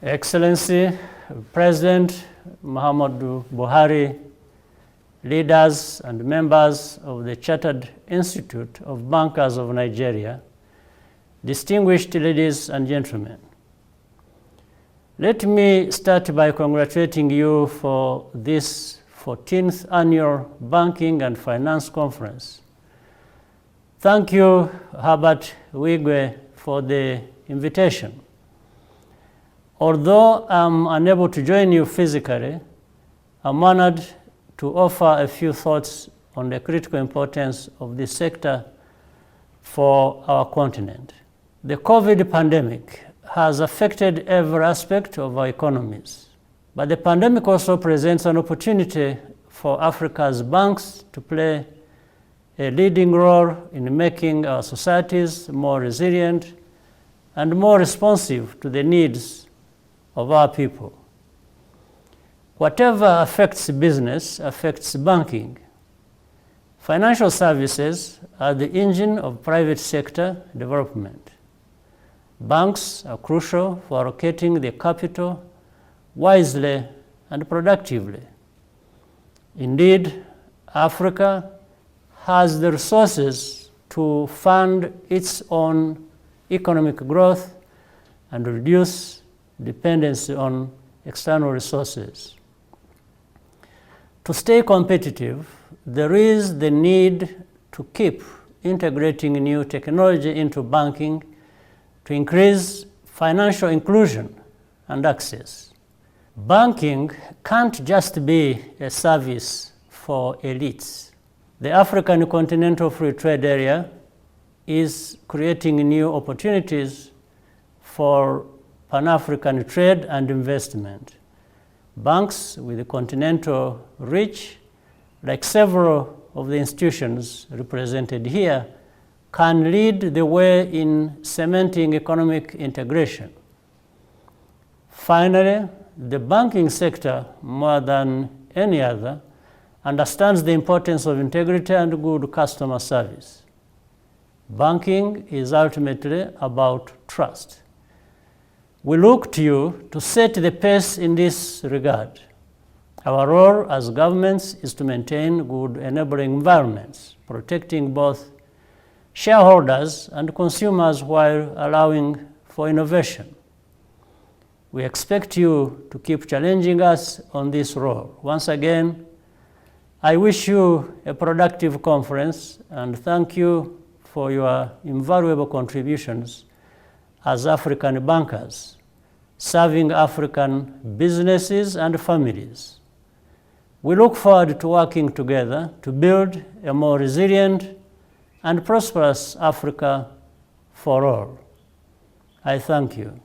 Excellency, President Muhammadu Buhari, leaders and members of the Chartered Institute of Bankers of Nigeria, distinguished ladies and gentlemen. Let me start by congratulating you for this 14th Annual Banking and Finance Conference. Thank you, Herbert Wigwe, for the invitation. Although I'm unable to join you physically, I'm honored to offer a few thoughts on the critical importance of this sector for our continent. The COVID pandemic has affected every aspect of our economies, but the pandemic also presents an opportunity for Africa's banks to play a leading role in making our societies more resilient and more responsive to the needs of our people. Whatever affects business affects banking. Financial services are the engine of private sector development. Banks are crucial for allocating the capital wisely and productively. Indeed, Africa has the resources to fund its own economic growth and reduce dependency on external resources. To stay competitive, there is the need to keep integrating new technology into banking to increase financial inclusion and access. Banking can't just be a service for elites. The African Continental Free Trade Area is creating new opportunities for Pan-African trade and investment. Banks with continental reach, like several of the institutions represented here, can lead the way in cementing economic integration. Finally, the banking sector, more than any other, understands the importance of integrity and good customer service. Banking is ultimately about trust. We look to you to set the pace in this regard. Our role as governments is to maintain good enabling environments, protecting both shareholders and consumers while allowing for innovation. We expect you to keep challenging us on this role. Once again, I wish you a productive conference and thank you for your invaluable contributions as African bankers, serving African businesses and families. We look forward to working together to build a more resilient and prosperous Africa for all. I thank you.